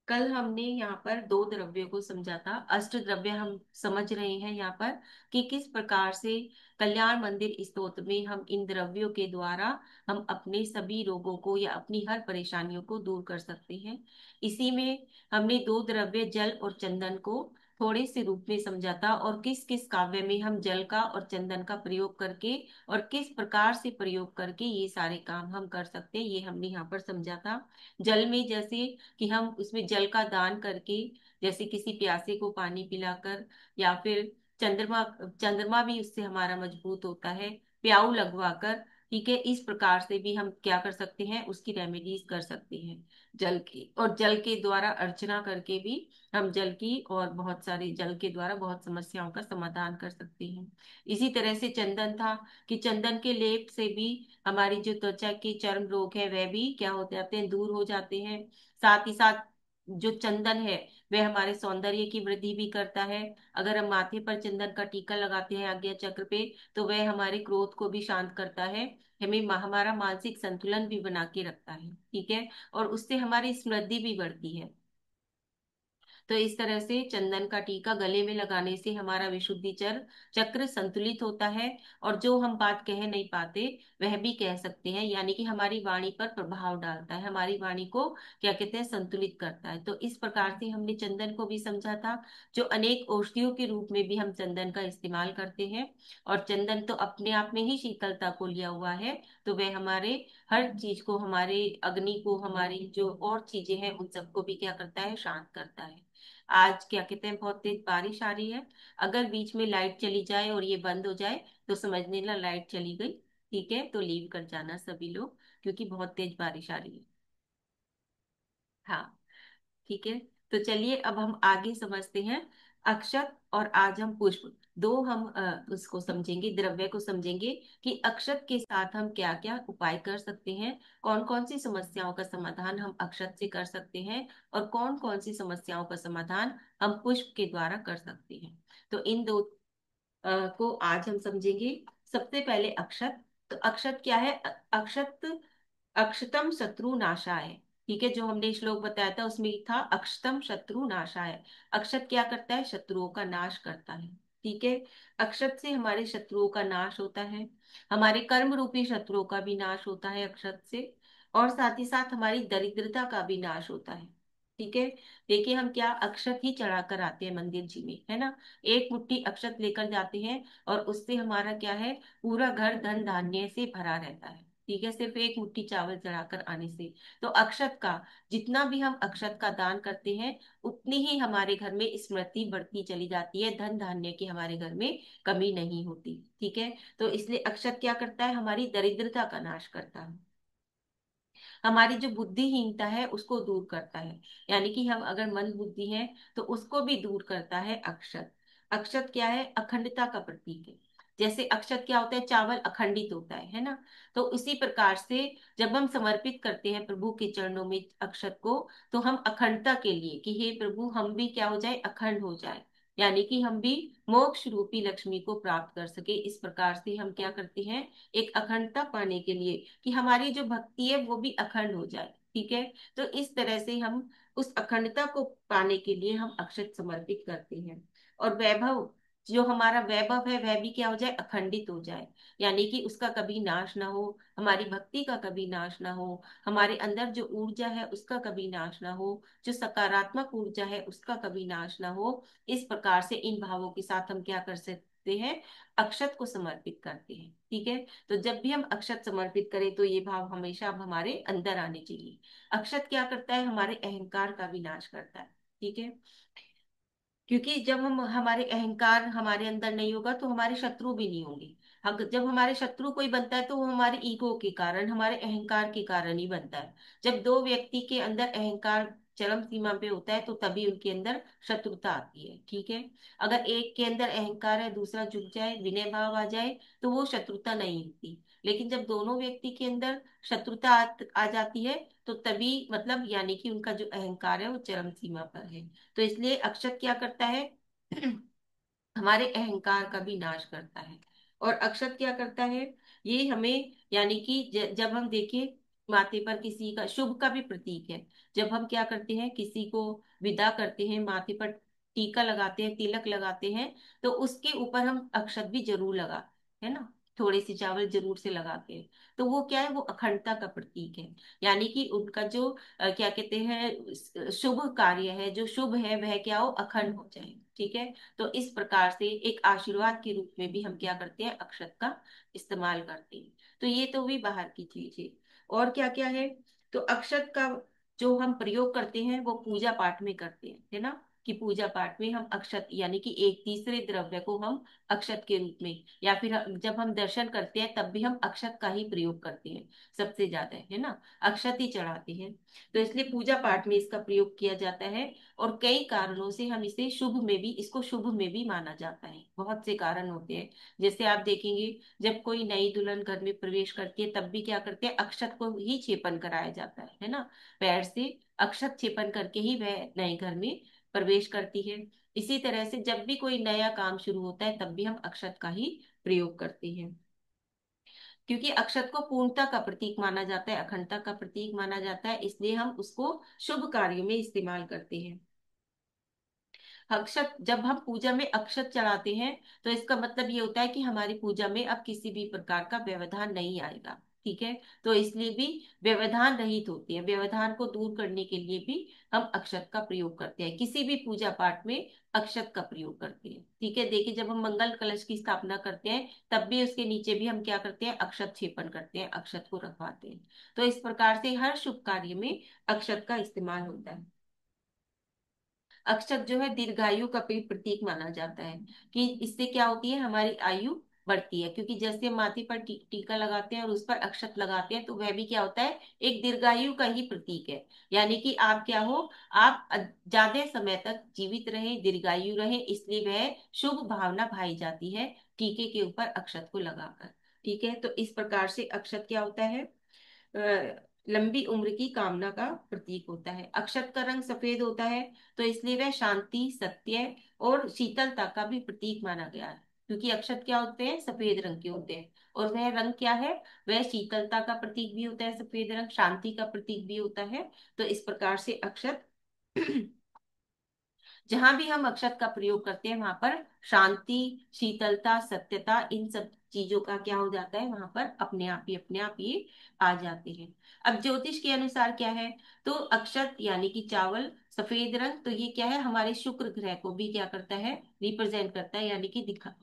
कल हमने यहाँ पर दो द्रव्यों को समझा था। अष्ट द्रव्य हम समझ रहे हैं यहाँ पर कि किस प्रकार से कल्याण मंदिर स्तोत्र में हम इन द्रव्यों के द्वारा हम अपने सभी रोगों को या अपनी हर परेशानियों को दूर कर सकते हैं। इसी में हमने दो द्रव्य जल और चंदन को थोड़े से रूप में समझा था, और किस किस काव्य में हम जल का और चंदन का प्रयोग करके और किस प्रकार से प्रयोग करके ये सारे काम हम कर सकते हैं, ये हमने यहाँ पर समझा था। जल में जैसे कि हम उसमें जल का दान करके, जैसे किसी प्यासे को पानी पिलाकर, या फिर चंद्रमा चंद्रमा भी उससे हमारा मजबूत होता है, प्याऊ लगवा कर। ठीक है, इस प्रकार से भी हम क्या कर सकते हैं, उसकी रेमेडीज कर सकते हैं जल की। और जल के द्वारा अर्चना करके भी हम जल की और बहुत सारे जल के द्वारा बहुत समस्याओं का समाधान कर सकते हैं। इसी तरह से चंदन था कि चंदन के लेप से भी हमारी जो त्वचा के चर्म रोग है वह भी क्या हो जाते हैं, दूर हो जाते हैं। साथ ही साथ जो चंदन है वह हमारे सौंदर्य की वृद्धि भी करता है। अगर हम माथे पर चंदन का टीका लगाते हैं आज्ञा चक्र पे, तो वह हमारे क्रोध को भी शांत करता है, हमें हमारा मानसिक संतुलन भी बना के रखता है। ठीक है, और उससे हमारी स्मृति भी बढ़ती है। तो इस तरह से चंदन का टीका गले में लगाने से हमारा विशुद्धि चक्र संतुलित होता है, और जो हम बात कह नहीं पाते वह भी कह सकते हैं, यानी कि हमारी वाणी पर प्रभाव डालता है, हमारी वाणी को क्या कहते हैं, संतुलित करता है। तो इस प्रकार से हमने चंदन को भी समझा था। जो अनेक औषधियों के रूप में भी हम चंदन का इस्तेमाल करते हैं, और चंदन तो अपने आप में ही शीतलता को लिया हुआ है। तो वह हमारे हर चीज को, हमारे अग्नि को, हमारी जो और चीजें हैं उन सबको भी क्या करता है, शांत करता है। आज क्या कहते हैं, बहुत तेज बारिश आ रही है। अगर बीच में लाइट चली जाए और ये बंद हो जाए तो समझ लेना लाइट चली गई। ठीक है, तो लीव कर जाना सभी लोग, क्योंकि बहुत तेज बारिश आ रही है। हाँ, ठीक है। तो चलिए अब हम आगे समझते हैं अक्षत, और आज हम पुष्प, दो हम उसको समझेंगे, द्रव्य को समझेंगे कि अक्षत के साथ हम क्या क्या उपाय कर सकते हैं, कौन कौन सी समस्याओं का समाधान हम अक्षत से कर सकते हैं, और कौन कौन सी समस्याओं का समाधान हम पुष्प के द्वारा कर सकते हैं। तो इन दो को आज हम समझेंगे। सबसे पहले अक्षत। तो अक्षत क्या है? अक्षत, अक्षतम शत्रु नाशाय। ठीक है, जो हमने श्लोक बताया था उसमें था अक्षतम शत्रु नाशाय। अक्षत क्या करता है? शत्रुओं का नाश करता है। ठीक है, अक्षत से हमारे शत्रुओं का नाश होता है, हमारे कर्म रूपी शत्रुओं का भी नाश होता है अक्षत से, और साथ ही साथ हमारी दरिद्रता का भी नाश होता है। ठीक है, देखिए हम क्या अक्षत ही चढ़ा कर आते हैं मंदिर जी में, है ना। एक मुट्ठी अक्षत लेकर जाते हैं, और उससे हमारा क्या है, पूरा घर धन धान्य से भरा रहता है। ठीक है, सिर्फ एक मुट्ठी चावल चढ़ाकर आने से। तो अक्षत का, जितना भी हम अक्षत का दान करते हैं उतनी ही हमारे घर में स्मृति बढ़ती चली जाती है, धन धान्य की हमारे घर में कमी नहीं होती। ठीक है, तो इसलिए अक्षत क्या करता है, हमारी दरिद्रता का नाश करता है, हमारी जो बुद्धिहीनता है उसको दूर करता है। यानी कि हम अगर मंद बुद्धि है तो उसको भी दूर करता है अक्षत। अक्षत क्या है? अखंडता का प्रतीक है। जैसे अक्षत क्या होता है, चावल अखंडित होता है ना। तो उसी प्रकार से जब हम समर्पित करते हैं प्रभु के चरणों में अक्षत को, तो हम अखंडता के लिए कि हे प्रभु हम भी क्या हो जाए, अखंड हो जाए, यानी कि हम भी मोक्ष रूपी लक्ष्मी को प्राप्त कर सके। इस प्रकार से हम क्या करते हैं, एक अखंडता पाने के लिए कि हमारी जो भक्ति है वो भी अखंड हो जाए। ठीक है, तो इस तरह से हम उस अखंडता को पाने के लिए हम अक्षत समर्पित करते हैं। और वैभव, जो हमारा वैभव है वह भी क्या हो जाए, अखंडित हो जाए, यानी कि उसका कभी नाश ना हो, हमारी भक्ति का कभी नाश ना हो, हमारे अंदर जो ऊर्जा है उसका कभी नाश ना हो, जो सकारात्मक ऊर्जा है उसका कभी नाश ना हो। इस प्रकार से इन भावों के साथ हम क्या कर सकते हैं, अक्षत को समर्पित करते हैं। ठीक है, तो जब भी हम अक्षत समर्पित करें तो ये भाव हमेशा अब हमारे अंदर आने चाहिए। अक्षत क्या करता है, हमारे अहंकार का विनाश करता है। ठीक है, क्योंकि जब हम, हमारे अहंकार हमारे अंदर नहीं होगा तो हमारे शत्रु भी नहीं होंगे। जब हमारे शत्रु कोई बनता है तो वो हमारे ईगो के कारण, हमारे अहंकार के कारण ही बनता है। जब दो व्यक्ति के अंदर अहंकार चरम सीमा पे होता है तो तभी उनके अंदर शत्रुता आती है। ठीक है, अगर एक के अंदर अहंकार है, दूसरा झुक जाए, विनय भाव आ जाए, तो वो शत्रुता नहीं होती। लेकिन जब दोनों व्यक्ति के अंदर शत्रुता आ जाती है तो तभी मतलब, यानी कि उनका जो अहंकार है वो चरम सीमा पर है। तो इसलिए अक्षत क्या करता है, हमारे अहंकार का भी नाश करता है। और अक्षत क्या करता है, ये हमें, यानी कि जब हम देखें माथे पर किसी का शुभ का भी प्रतीक है। जब हम क्या करते हैं, किसी को विदा करते हैं, माथे पर टीका लगाते हैं, तिलक लगाते हैं, तो उसके ऊपर हम अक्षत भी जरूर लगा, है ना, थोड़े से चावल जरूर से लगाते हैं। तो वो क्या है, वो अखंडता का प्रतीक है। यानी कि उनका जो क्या कहते हैं, शुभ कार्य है, जो शुभ है वह क्या हो, अखंड हो जाए। ठीक है। तो इस प्रकार से एक आशीर्वाद के रूप में भी हम क्या करते हैं, अक्षत का इस्तेमाल करते हैं। तो ये तो भी बाहर की चीज है। और क्या क्या है, तो अक्षत का जो हम प्रयोग करते हैं वो पूजा पाठ में करते हैं, है ना, कि पूजा पाठ में हम अक्षत यानी कि एक तीसरे द्रव्य को हम अक्षत के रूप में, या फिर जब हम दर्शन करते हैं तब भी हम अक्षत का ही प्रयोग करते हैं सबसे ज्यादा, है ना, अक्षत ही चढ़ाते हैं। तो इसलिए पूजा पाठ में इसका प्रयोग किया जाता है। और कई कारणों से हम इसे शुभ में भी, इसको शुभ में भी माना जाता है, बहुत से कारण होते हैं। जैसे आप देखेंगे, जब कोई नई दुल्हन घर में प्रवेश करती है तब भी क्या करते हैं, अक्षत को ही छेपन कराया जाता है ना, पैर से अक्षत छेपन करके ही वह नए घर में प्रवेश करती है। इसी तरह से जब भी कोई नया काम शुरू होता है तब भी हम अक्षत का ही प्रयोग करते हैं, क्योंकि अक्षत को पूर्णता का प्रतीक माना जाता है, अखंडता का प्रतीक माना जाता है, इसलिए हम उसको शुभ कार्यों में इस्तेमाल करते हैं। अक्षत, जब हम पूजा में अक्षत चढ़ाते हैं तो इसका मतलब ये होता है कि हमारी पूजा में अब किसी भी प्रकार का व्यवधान नहीं आएगा। ठीक है। तो इसलिए भी व्यवधान रहित होती है, व्यवधान को दूर करने के लिए भी हम अक्षत का प्रयोग करते हैं, किसी भी पूजा पाठ में अक्षत का प्रयोग करते हैं। ठीक है। देखिए, जब हम मंगल कलश की स्थापना करते हैं तब भी उसके नीचे भी हम क्या करते हैं, अक्षत छेपन करते हैं, अक्षत को रखवाते हैं। तो इस प्रकार से हर शुभ कार्य में अक्षत का इस्तेमाल होता है। अक्षत जो है दीर्घायु का भी प्रतीक माना जाता है, कि इससे क्या होती है, हमारी आयु बढ़ती है, क्योंकि जैसे हम माथे पर टीका लगाते हैं और उस पर अक्षत लगाते हैं तो वह भी क्या होता है, एक दीर्घायु का ही प्रतीक है। यानी कि आप क्या हो, आप ज्यादा समय तक जीवित रहे, दीर्घायु रहे, इसलिए वह शुभ भावना भाई जाती है टीके के ऊपर अक्षत को लगाकर। ठीक है। तो इस प्रकार से अक्षत क्या होता है, लंबी उम्र की कामना का प्रतीक होता है। अक्षत का रंग सफेद होता है, तो इसलिए वह शांति, सत्य और शीतलता का भी प्रतीक माना गया है, क्योंकि अक्षत क्या होते हैं, सफेद रंग के होते हैं। और वह रंग क्या है, वह शीतलता का प्रतीक भी होता है, सफेद रंग शांति का प्रतीक भी होता है। तो इस प्रकार से अक्षत जहां भी हम अक्षत का प्रयोग करते हैं वहां पर शांति, शीतलता, सत्यता, इन सब चीजों का क्या हो जाता है, वहां पर अपने आप ही आ जाते हैं। अब ज्योतिष के अनुसार क्या है, तो अक्षत यानी कि चावल सफेद रंग, तो ये क्या है, हमारे शुक्र ग्रह को भी क्या करता है, रिप्रेजेंट करता है, यानी कि दिखा,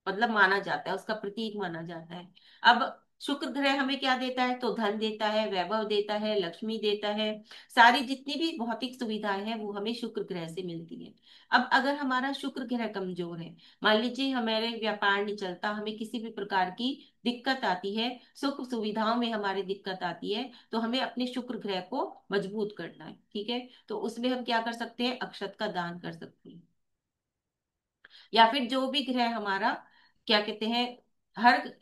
मतलब माना जाता है, उसका प्रतीक माना जाता है। अब शुक्र ग्रह हमें क्या देता है, तो धन देता है, वैभव देता है, लक्ष्मी देता है, सारी जितनी भी भौतिक सुविधाएं हैं वो हमें शुक्र ग्रह से मिलती है। अब अगर हमारा शुक्र ग्रह कमजोर है, मान लीजिए हमारे व्यापार नहीं चलता, हमें किसी भी प्रकार की दिक्कत आती है, सुख सुविधाओं में हमारी दिक्कत आती है, तो हमें अपने शुक्र ग्रह को मजबूत करना है। ठीक है। तो उसमें हम क्या कर सकते हैं, अक्षत का दान कर सकते हैं। या फिर जो भी ग्रह हमारा क्या कहते हैं, हर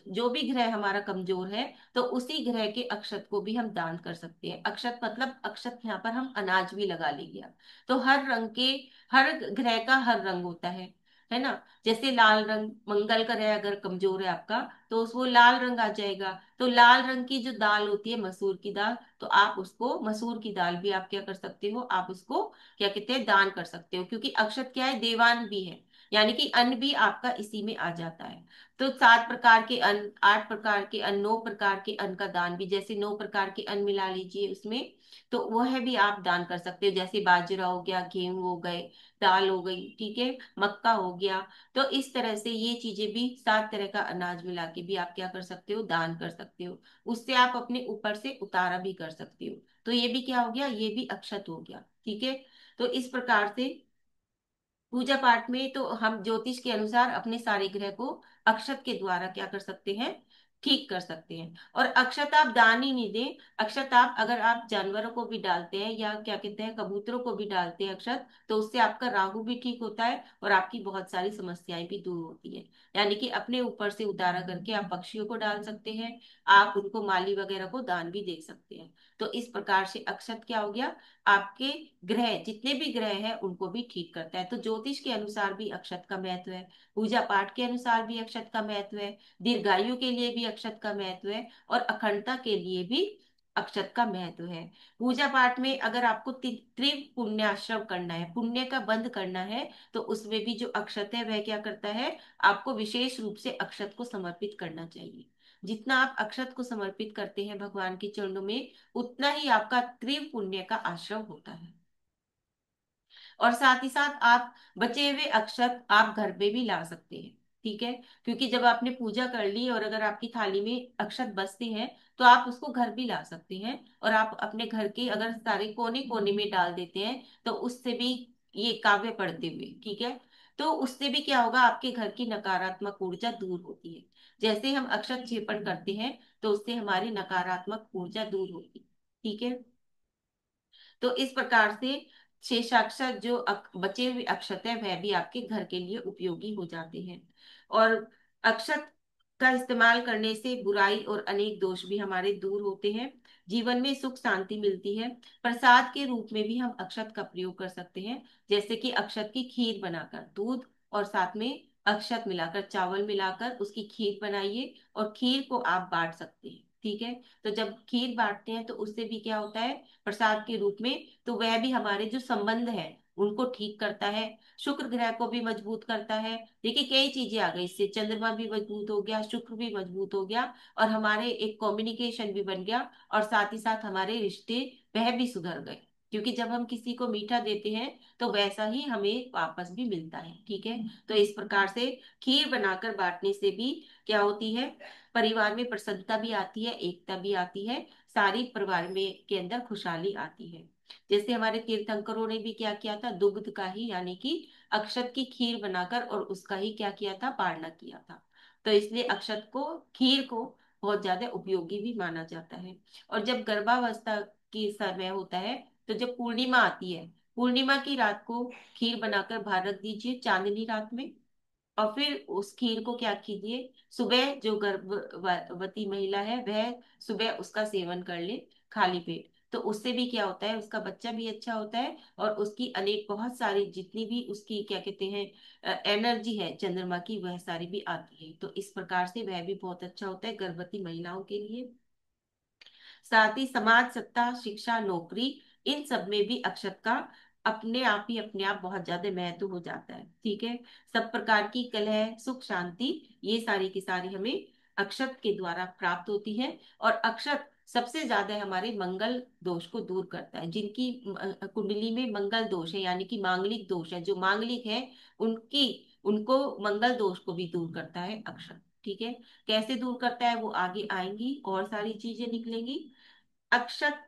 जो भी ग्रह हमारा कमजोर है तो उसी ग्रह के अक्षत को भी हम दान कर सकते हैं। अक्षत मतलब अक्षत, यहाँ पर हम अनाज भी लगा लेंगे अब। तो हर रंग के, हर ग्रह का हर रंग होता है ना। जैसे लाल रंग, मंगल का ग्रह अगर कमजोर है आपका तो उस वो लाल रंग आ जाएगा। तो लाल रंग की जो दाल होती है, मसूर की दाल, तो आप उसको, मसूर की दाल भी आप क्या कर सकते हो, आप उसको क्या कहते हैं, दान कर सकते हो, क्योंकि अक्षत क्या है, देवान भी है, यानी कि अन्न भी आपका इसी में आ जाता है। तो 7 प्रकार के अन्न, 8 प्रकार के अन्न, 9 प्रकार के अन्न का दान भी, जैसे 9 प्रकार के अन्न मिला लीजिए उसमें, तो वह भी आप दान कर सकते हो। जैसे बाजरा हो गया, गेहूं हो गए, दाल हो गई, ठीक है, मक्का हो गया। तो इस तरह से ये चीजें भी, 7 तरह का अनाज मिला के भी आप क्या कर सकते हो, दान कर सकते हो। उससे आप अपने ऊपर से उतारा भी कर सकते हो। तो ये भी क्या हो गया, ये भी अक्षत हो गया। ठीक है। तो इस प्रकार से पूजा पाठ में तो हम ज्योतिष के अनुसार अपने सारे ग्रह को अक्षत के द्वारा क्या कर सकते हैं, ठीक कर सकते हैं। और अक्षत आप दान ही नहीं दें, अक्षत आप, अगर आप जानवरों को भी डालते हैं, या क्या कहते हैं, कबूतरों को भी डालते हैं अक्षत, तो उससे आपका राहु भी ठीक होता है और आपकी बहुत सारी समस्याएं भी दूर होती है। यानी कि अपने ऊपर से उतारा करके आप पक्षियों को डाल सकते हैं, आप उनको माली वगैरह को दान भी दे सकते हैं। तो इस प्रकार से अक्षत क्या हो गया, आपके ग्रह, जितने भी ग्रह हैं उनको भी ठीक करता है। तो ज्योतिष के अनुसार भी अक्षत का महत्व है, पूजा पाठ के अनुसार भी अक्षत का महत्व है, दीर्घायु के लिए भी अक्षत का महत्व है, और अखंडता के लिए भी अक्षत का महत्व है। पूजा पाठ में अगर आपको त्रिव पुण्याश्रम करना है, पुण्य का बंध करना है, तो उसमें भी जो अक्षत है वह क्या करता है, आपको विशेष रूप से अक्षत को समर्पित करना चाहिए। जितना आप अक्षत को समर्पित करते हैं भगवान के चरणों में, उतना ही आपका त्रिव पुण्य का आश्रम होता है। और साथ ही साथ आप बचे हुए अक्षत आप घर पे भी ला सकते हैं। ठीक है, क्योंकि जब आपने पूजा कर ली और अगर आपकी थाली में अक्षत बचते हैं, तो आप उसको घर भी ला सकते हैं, और आप अपने घर के अगर सारे कोने कोने में डाल देते हैं, तो उससे भी, ये काव्य पढ़ते हुए, ठीक है, तो उससे भी क्या होगा, आपके घर की नकारात्मक ऊर्जा दूर होती है। जैसे हम अक्षत छेपन करते हैं, तो उससे हमारी नकारात्मक ऊर्जा दूर होती है। ठीक है, तो इस प्रकार से शेषाक्षर जो बचे हुए अक्षत है वह भी आपके घर के लिए उपयोगी हो जाते हैं। और अक्षत का इस्तेमाल करने से बुराई और अनेक दोष भी हमारे दूर होते हैं, जीवन में सुख शांति मिलती है। प्रसाद के रूप में भी हम अक्षत का प्रयोग कर सकते हैं, जैसे कि अक्षत की खीर बनाकर, दूध और साथ में अक्षत मिलाकर, चावल मिलाकर उसकी खीर बनाइए, और खीर को आप बांट सकते हैं। ठीक है, तो जब खीर बांटते हैं तो उससे भी क्या होता है, प्रसाद के रूप में, तो वह भी हमारे जो संबंध है उनको ठीक करता है, शुक्र ग्रह को भी मजबूत करता है। देखिए कई चीजें आ गई इससे, चंद्रमा भी मजबूत हो गया, शुक्र भी मजबूत हो गया, और हमारे एक कम्युनिकेशन भी बन गया, और साथ ही साथ हमारे रिश्ते वह भी सुधर गए। क्योंकि जब हम किसी को मीठा देते हैं, तो वैसा ही हमें वापस भी मिलता है। ठीक है, तो इस प्रकार से खीर बनाकर बांटने से भी क्या होती है, परिवार में प्रसन्नता भी आती है, एकता भी आती है, सारी परिवार में के अंदर खुशहाली आती है। जैसे हमारे तीर्थंकरों ने भी क्या किया था, दुग्ध का ही यानी कि अक्षत की खीर बनाकर और उसका ही क्या किया था, पारणा किया था। तो इसलिए अक्षत को, खीर को बहुत ज्यादा उपयोगी भी माना जाता है। और जब गर्भावस्था की समय होता है, तो जब पूर्णिमा आती है, पूर्णिमा की रात को खीर बनाकर बाहर रख दीजिए चांदनी रात में, और फिर उस खीर को क्या कीजिए, सुबह जो गर्भवती महिला है वह सुबह उसका सेवन कर ले खाली पेट, तो उससे भी क्या होता है, उसका बच्चा भी अच्छा होता है, और उसकी अनेक बहुत सारी जितनी भी उसकी क्या कहते हैं एनर्जी है चंद्रमा की, वह सारी भी आती है। तो इस प्रकार से वह भी बहुत अच्छा होता है गर्भवती महिलाओं के लिए। साथ ही समाज, सत्ता, शिक्षा, नौकरी, इन सब में भी अक्षत का अपने आप बहुत ज्यादा महत्व हो जाता है। ठीक है, सब प्रकार की कलह, सुख शांति, ये सारी की सारी हमें अक्षत के द्वारा प्राप्त होती है। और अक्षत सबसे ज्यादा हमारे मंगल दोष को दूर करता है, जिनकी कुंडली में मंगल दोष है, यानी कि मांगलिक दोष है, जो मांगलिक है उनकी, उनको मंगल दोष को भी दूर करता है अक्षत। ठीक है, कैसे दूर करता है वो आगे आएंगी, और सारी चीजें निकलेंगी। अक्षत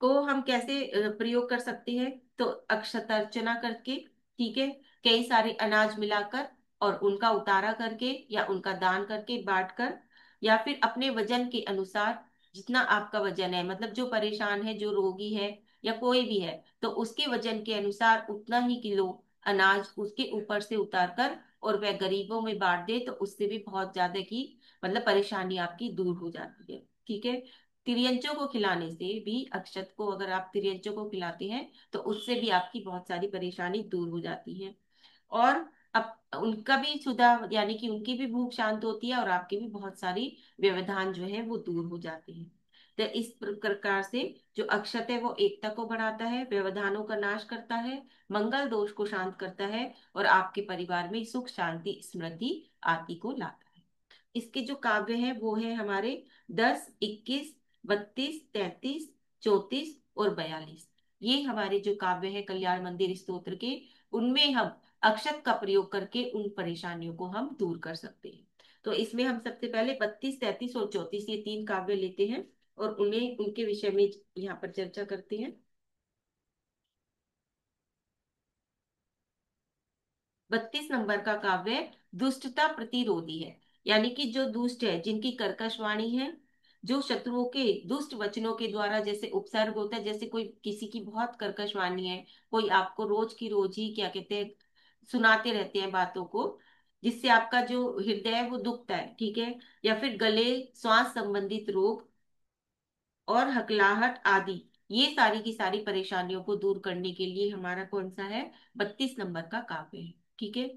को हम कैसे प्रयोग कर सकते हैं, तो अक्षत अर्चना करके, ठीक है, कई सारे अनाज मिलाकर और उनका उतारा करके या उनका दान करके बांट कर, या फिर अपने वजन के अनुसार, जितना आपका वजन है, मतलब जो परेशान है, जो रोगी है या कोई भी है, तो उसके वजन के अनुसार उतना ही किलो अनाज उसके ऊपर से उतार कर और वह गरीबों में बांट दे, तो उससे भी बहुत ज्यादा की मतलब परेशानी आपकी दूर हो जाती है। ठीक है, तिरियंचों को खिलाने से भी, अक्षत को अगर आप तिरियंचों को खिलाते हैं, तो उससे भी आपकी बहुत सारी परेशानी दूर हो जाती है। और अब उनका भी सुधा, यानी कि उनकी भी भूख शांत होती है, और आपके भी बहुत सारी व्यवधान जो है वो दूर हो जाते हैं। तो इस प्रकार से जो अक्षत है वो एकता को बढ़ाता है, व्यवधानों का नाश करता है, मंगल दोष को शांत करता है, और आपके परिवार में सुख शांति स्मृति आदि को लाता है। इसके जो काव्य हैं वो है हमारे 10, 21, 32, 33, 34 और 42। ये हमारे जो काव्य है कल्याण मंदिर स्तोत्र के, उनमें हम अक्षत का प्रयोग करके उन परेशानियों को हम दूर कर सकते हैं। तो इसमें हम सबसे पहले 32, 33 और 34 ये तीन काव्य लेते हैं, और उन्हें उनके विषय में यहाँ पर चर्चा करते हैं। 32 नंबर का काव्य दुष्टता प्रतिरोधी है, यानी कि जो दुष्ट है, जिनकी कर्कश वाणी है, जो शत्रुओं के दुष्ट वचनों के द्वारा, जैसे उपसर्ग होता है, जैसे कोई किसी की बहुत कर्कश वाणी है, कोई आपको रोज की रोज ही क्या कहते हैं सुनाते रहते हैं बातों को, जिससे आपका जो हृदय है वो दुखता है। ठीक है, या फिर गले, श्वास संबंधित रोग और हकलाहट आदि, ये सारी की सारी परेशानियों को दूर करने के लिए हमारा कौन सा है, 32 नंबर का काव्य है। ठीक है,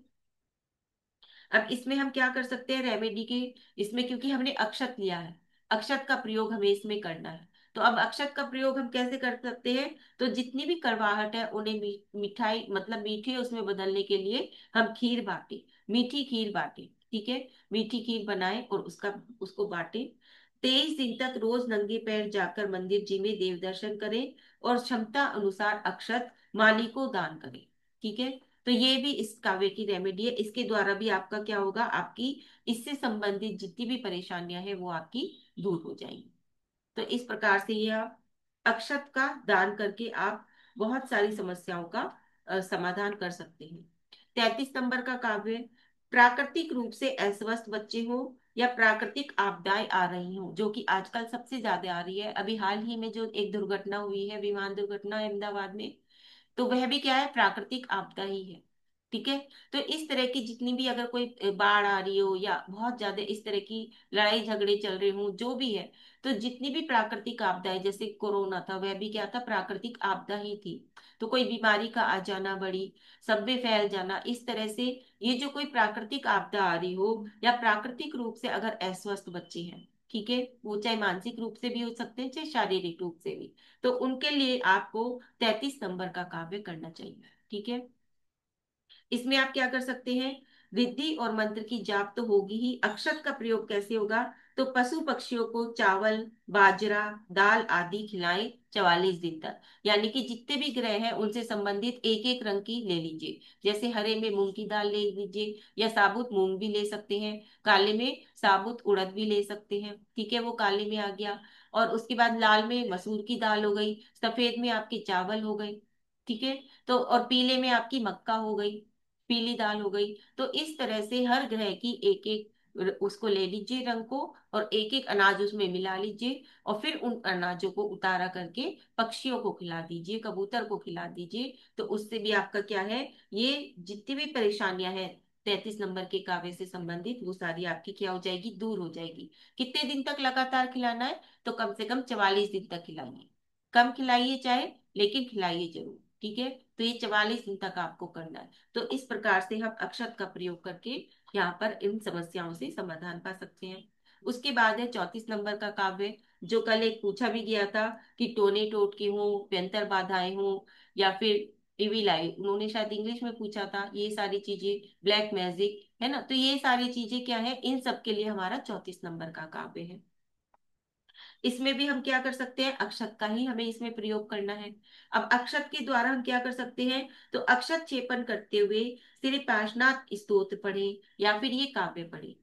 अब इसमें हम क्या कर सकते हैं रेमेडी के, इसमें क्योंकि हमने अक्षत लिया है, अक्षत का प्रयोग हमें इसमें करना है। तो अब अक्षत का प्रयोग हम कैसे कर सकते हैं, तो जितनी भी कड़वाहट है उन्हें मिठाई मतलब मीठे उसमें बदलने के लिए हम खीर बांटे, मीठी खीर बांटे, ठीक है। मीठी खीर बनाए और उसका उसको बांटे। 23 दिन तक रोज नंगे पैर जाकर मंदिर जी में देव दर्शन करें और क्षमता अनुसार अक्षत माली को दान करें, ठीक है। तो ये भी इस काव्य की रेमेडी है, इसके द्वारा भी आपका क्या होगा, आपकी इससे संबंधित जितनी भी परेशानियां हैं वो आपकी दूर हो जाएंगी। तो इस प्रकार से ये आप अक्षत का दान करके आप बहुत सारी समस्याओं का समाधान कर सकते हैं। 33 नंबर का काव्य, प्राकृतिक रूप से अस्वस्थ बच्चे हो या प्राकृतिक आपदाएं आ रही हो, जो कि आजकल सबसे ज्यादा आ रही है। अभी हाल ही में जो एक दुर्घटना हुई है, विमान दुर्घटना अहमदाबाद में, तो वह भी क्या है, प्राकृतिक आपदा ही है, ठीक है। तो इस तरह की जितनी भी अगर कोई बाढ़ आ रही हो या बहुत ज्यादा इस तरह की लड़ाई झगड़े चल रहे हो जो भी है, तो जितनी भी प्राकृतिक आपदा है, जैसे कोरोना था वह भी क्या था, प्राकृतिक आपदा ही थी। तो कोई बीमारी का आ जाना, बड़ी सब में फैल जाना, इस तरह से ये जो कोई प्राकृतिक आपदा आ रही हो या प्राकृतिक रूप से अगर अस्वस्थ बच्चे हैं, ठीक है, वो चाहे मानसिक रूप से भी हो सकते हैं चाहे शारीरिक रूप से भी, तो उनके लिए आपको 33 नंबर का काव्य करना चाहिए, ठीक है। इसमें आप क्या कर सकते हैं, रिद्धि और मंत्र की जाप तो होगी ही, अक्षत का प्रयोग कैसे होगा, तो पशु पक्षियों को चावल, बाजरा, दाल आदि खिलाएं 44 दिन तक। यानी कि जितने भी ग्रह हैं उनसे संबंधित एक एक रंग की ले लीजिए, जैसे हरे में मूंग की दाल ले लीजिए या साबुत मूंग भी ले सकते हैं, काले में साबुत उड़द भी ले सकते हैं, ठीक है, वो काले में आ गया। और उसके बाद लाल में मसूर की दाल हो गई, सफेद में आपके चावल हो गए, ठीक है। तो और पीले में आपकी मक्का हो गई, पीली दाल हो गई। तो इस तरह से हर ग्रह की एक एक उसको ले लीजिए रंग को, और एक एक अनाज उसमें मिला लीजिए, और फिर उन अनाजों को उतारा करके पक्षियों को खिला दीजिए, कबूतर को खिला दीजिए। तो उससे भी आपका क्या है, ये जितनी भी परेशानियां हैं 33 नंबर के काव्य से संबंधित वो सारी आपकी क्या हो जाएगी, दूर हो जाएगी। कितने दिन तक लगातार खिलाना है, तो कम से कम 44 दिन तक खिलाइए, कम खिलाइए चाहे, लेकिन खिलाइए जरूर, ठीक है। तो ये 44 दिन तक आपको करना है। तो इस प्रकार से हम अक्षत का प्रयोग करके यहाँ पर इन समस्याओं से समाधान पा सकते हैं। उसके बाद है 34 नंबर का काव्य, जो कल एक पूछा भी गया था कि टोने टोटके हो, व्यंतर बाधाएं हो, या फिर इविल आई, उन्होंने शायद इंग्लिश में पूछा था, ये सारी चीजें, ब्लैक मैजिक है ना, तो ये सारी चीजें क्या है, इन सब के लिए हमारा 34 नंबर का काव्य है। इसमें भी हम क्या कर सकते हैं, अक्षत का ही हमें इसमें प्रयोग करना है। अब अक्षत के द्वारा हम क्या कर सकते हैं, तो अक्षत छेपन करते हुए श्री पार्श्वनाथ स्तोत्र पढ़े या फिर ये काव्य पढ़े।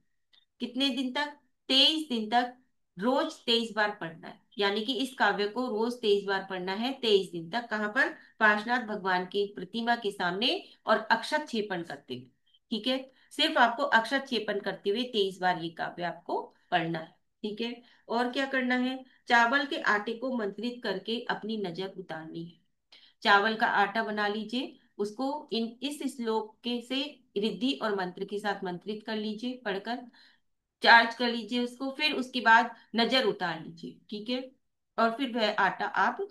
कितने दिन तक, 23 दिन तक, रोज 23 बार पढ़ना है। यानी कि इस काव्य को रोज 23 बार पढ़ना है, 23 दिन तक, कहाँ पर, पार्श्वनाथ भगवान की प्रतिमा के सामने, और अक्षत छेपन करते हुए, ठीक है। सिर्फ आपको अक्षत छेपन करते हुए 23 बार ये काव्य आपको पढ़ना है, ठीक है। और क्या करना है, चावल के आटे को मंत्रित करके अपनी नजर उतारनी है। चावल का आटा बना लीजिए, उसको इन इस श्लोक के से रिद्धि और मंत्र के साथ मंत्रित कर लीजिए, पढ़कर चार्ज कर लीजिए उसको, फिर उसके बाद नजर उतार लीजिए, ठीक है। और फिर वह आटा आप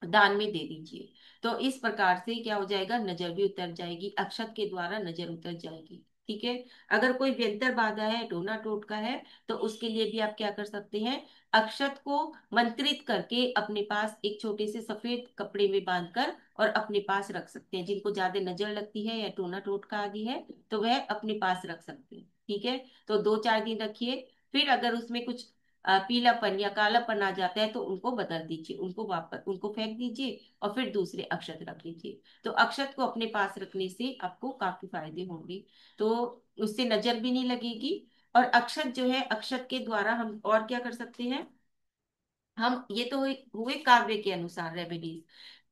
दान में दे दीजिए। तो इस प्रकार से क्या हो जाएगा, नजर भी उतर जाएगी, अक्षत के द्वारा नजर उतर जाएगी, ठीक है। अगर कोई व्यंतर बाधा है, टोना टोटका है, तो उसके लिए भी आप क्या कर सकते हैं, अक्षत को मंत्रित करके अपने पास एक छोटे से सफेद कपड़े में बांधकर और अपने पास रख सकते हैं। जिनको ज्यादा नजर लगती है या टोना टोटका आदि है, तो वह अपने पास रख सकते हैं, ठीक है। तो 2-4 दिन रखिए, फिर अगर उसमें कुछ पीलापन या कालापन आ जाता है तो उनको बदल दीजिए, उनको वापस उनको फेंक दीजिए, और फिर दूसरे अक्षत रख लीजिए। तो अक्षत को अपने पास रखने से आपको काफी फायदे होंगे। तो उससे नजर भी नहीं लगेगी। और अक्षत जो है, अक्षत के द्वारा हम और क्या कर सकते हैं, हम ये तो हुए काव्य के अनुसार रेमेडीज।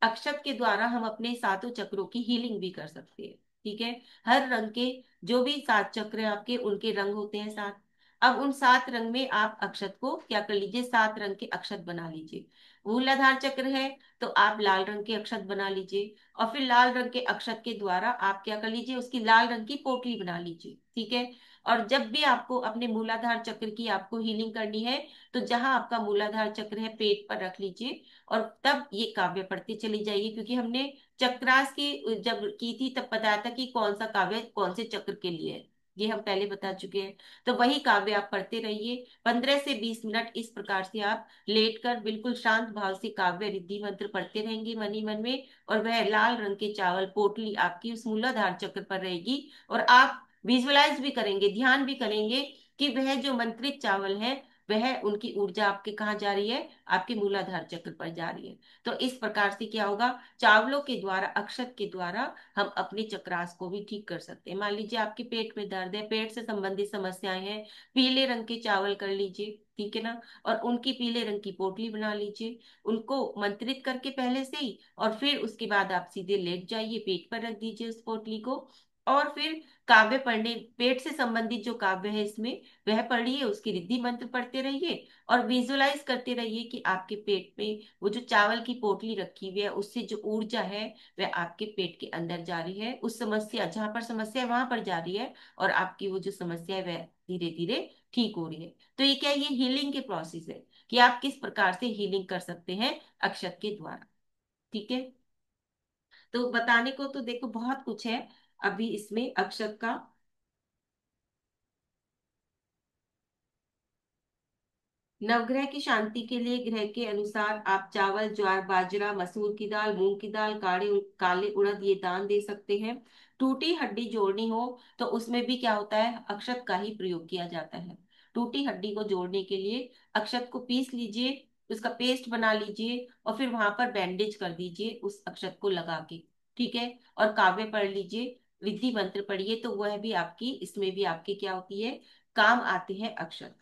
अक्षत के द्वारा हम अपने सातों चक्रों की हीलिंग भी कर सकते हैं, ठीक है। हर रंग के जो भी 7 चक्र हैं आपके, उनके रंग होते हैं 7। अब उन 7 रंग में आप अक्षत को क्या कर लीजिए, 7 रंग के अक्षत बना लीजिए। मूलाधार चक्र है, तो आप लाल रंग के अक्षत बना लीजिए, और फिर लाल रंग के अक्षत के द्वारा आप क्या कर लीजिए, उसकी लाल रंग की पोटली बना लीजिए, ठीक है। और जब भी आपको अपने मूलाधार चक्र की आपको हीलिंग करनी है, तो जहां आपका मूलाधार चक्र है पेट पर रख लीजिए, और तब ये काव्य पढ़ते चली जाइए। क्योंकि हमने चक्रास की जब की थी तब बताया था कि कौन सा काव्य कौन से चक्र के लिए है, ये हम पहले बता चुके हैं। तो वही काव्य आप पढ़ते रहिए, 15 से 20 मिनट इस प्रकार से आप लेटकर बिल्कुल शांत भाव से काव्य रिद्धि मंत्र पढ़ते रहेंगे मन ही मन में, और वह लाल रंग के चावल पोटली आपकी उस मूलाधार चक्र पर रहेगी। और आप विजुअलाइज भी करेंगे, ध्यान भी करेंगे कि वह जो मंत्रित चावल है, वह उनकी ऊर्जा आपके कहाँ जा रही है, आपके मूलाधार चक्र पर जा रही है। तो इस प्रकार से क्या होगा, चावलों के द्वारा, अक्षत के द्वारा हम अपने चक्रास को भी ठीक कर सकते हैं। मान लीजिए आपके पेट में दर्द है, पेट से संबंधित समस्याएं हैं, पीले रंग के चावल कर लीजिए, ठीक है ना, और उनकी पीले रंग की पोटली बना लीजिए, उनको मंत्रित करके पहले से ही, और फिर उसके बाद आप सीधे लेट जाइए, पेट पर रख दीजिए उस पोटली को, और फिर काव्य पढ़ने, पेट से संबंधित जो काव्य है इसमें वह पढ़िए, उसकी रिद्धि मंत्र पढ़ते रहिए, और विजुअलाइज करते रहिए कि आपके पेट में वो जो चावल की पोटली रखी हुई है, उससे जो ऊर्जा है वह आपके पेट के अंदर जा रही है, उस समस्या, जहां पर समस्या है वहां पर जा रही है, और आपकी वो जो समस्या है वह धीरे धीरे ठीक हो रही है। तो ये क्या है, ये हीलिंग के प्रोसेस है कि आप किस प्रकार से हीलिंग कर सकते हैं अक्षत के द्वारा। ठीक है, तो बताने को तो देखो बहुत कुछ है अभी इसमें अक्षत का। नवग्रह की शांति के लिए ग्रह के अनुसार आप चावल, ज्वार, बाजरा, मसूर की दाल, मूंग की दाल, काले उड़द ये दान दे सकते हैं। टूटी हड्डी जोड़नी हो तो उसमें भी क्या होता है, अक्षत का ही प्रयोग किया जाता है। टूटी हड्डी को जोड़ने के लिए अक्षत को पीस लीजिए, उसका पेस्ट बना लीजिए, और फिर वहां पर बैंडेज कर दीजिए उस अक्षत को लगा के। ठीक है, और काव्य पढ़ लीजिए, विधि मंत्र पढ़िए, तो वह भी आपकी, इसमें भी आपकी क्या होती है, काम आते हैं अक्षत।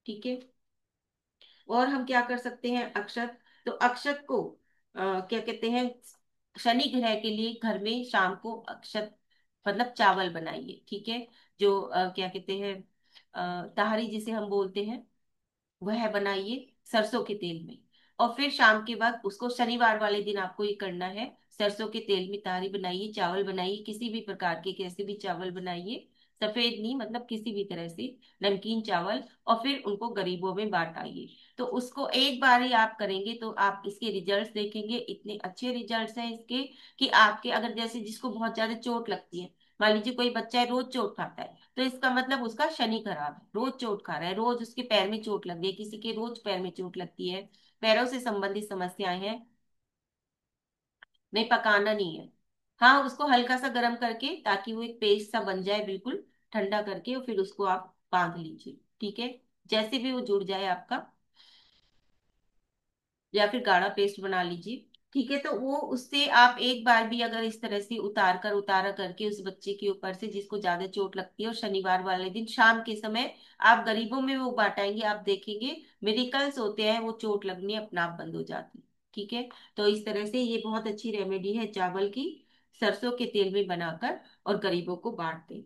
ठीक है, और हम क्या कर सकते हैं अक्षत, तो अक्षत को क्या कहते हैं, शनि ग्रह के लिए घर में शाम को अक्षत मतलब चावल बनाइए। ठीक है, जो क्या कहते हैं, ताहरी जिसे हम बोलते हैं, वह बनाइए सरसों के तेल में। और फिर शाम के वक्त उसको, शनिवार वाले दिन आपको ये करना है, सरसों के तेल में तारी बनाइए, चावल बनाइए, किसी भी प्रकार के, कैसे भी चावल बनाइए, सफेद नहीं, मतलब किसी भी तरह से नमकीन चावल, और फिर उनको गरीबों में बांट आइए। तो उसको एक बार ही आप करेंगे तो आप इसके रिजल्ट्स देखेंगे, इतने अच्छे रिजल्ट्स हैं इसके, कि आपके, अगर जैसे जिसको बहुत ज्यादा चोट लगती है, मान लीजिए कोई बच्चा है रोज चोट खाता है, तो इसका मतलब उसका शनि खराब है, रोज चोट खा रहा है, रोज उसके पैर में चोट लग गई, किसी के रोज पैर में चोट लगती है, पैरों से संबंधित समस्याएं हैं। नहीं, पकाना नहीं है। हाँ, उसको हल्का सा गर्म करके, ताकि वो एक पेस्ट सा बन जाए बिल्कुल, ठंडा करके, और फिर उसको आप बांध लीजिए। ठीक है, जैसे भी वो जुड़ जाए आपका, या फिर गाढ़ा पेस्ट बना लीजिए। ठीक है, तो वो उससे आप एक बार भी अगर इस तरह से उतारा करके उस बच्चे के ऊपर से जिसको ज्यादा चोट लगती है, और शनिवार वाले दिन शाम के समय आप गरीबों में वो बांटेंगे, आप देखेंगे मिरेकल्स होते हैं, वो चोट लगनी अपना आप बंद हो जाती है। ठीक है, तो इस तरह से ये बहुत अच्छी रेमेडी है चावल की, सरसों के तेल में बनाकर और गरीबों को बांट दें।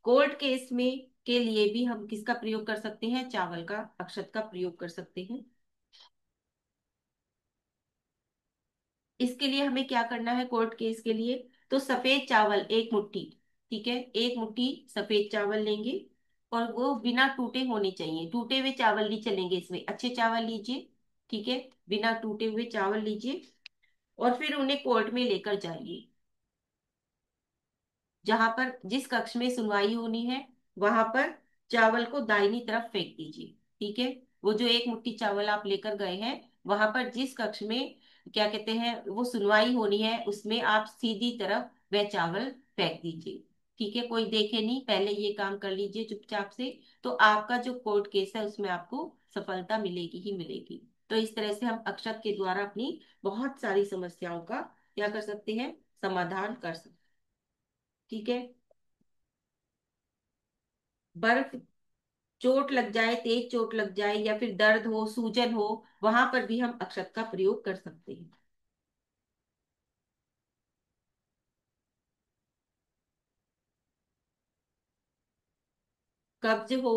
कोल्ड केस में के लिए भी हम किसका प्रयोग कर सकते हैं, चावल का, अक्षत का प्रयोग कर सकते हैं। इसके लिए हमें क्या करना है, कोर्ट केस के लिए, तो सफेद चावल 1 मुट्ठी, ठीक है, 1 मुट्ठी सफेद चावल लेंगे, और वो बिना टूटे होने चाहिए, टूटे हुए चावल नहीं चलेंगे इसमें, अच्छे चावल लीजिए। ठीक है, बिना टूटे हुए चावल लीजिए, और फिर उन्हें कोर्ट में लेकर जाइए, जहां पर, जिस कक्ष में सुनवाई होनी है, वहां पर चावल को दाहिनी तरफ फेंक दीजिए। ठीक है, वो जो 1 मुट्ठी चावल आप लेकर गए हैं, वहां पर जिस कक्ष में, क्या कहते हैं, वो सुनवाई होनी है, उसमें आप सीधी तरफ वह चावल फेंक दीजिए। ठीक है, कोई देखे नहीं, पहले ये काम कर लीजिए चुपचाप से, तो आपका जो कोर्ट केस है उसमें आपको सफलता मिलेगी ही मिलेगी। तो इस तरह से हम अक्षत के द्वारा अपनी बहुत सारी समस्याओं का क्या कर सकते हैं, समाधान कर सकते हैं। ठीक है, बर्फ, चोट लग जाए, तेज चोट लग जाए, या फिर दर्द हो, सूजन हो, वहां पर भी हम अक्षत का प्रयोग कर सकते हैं। कब्ज हो,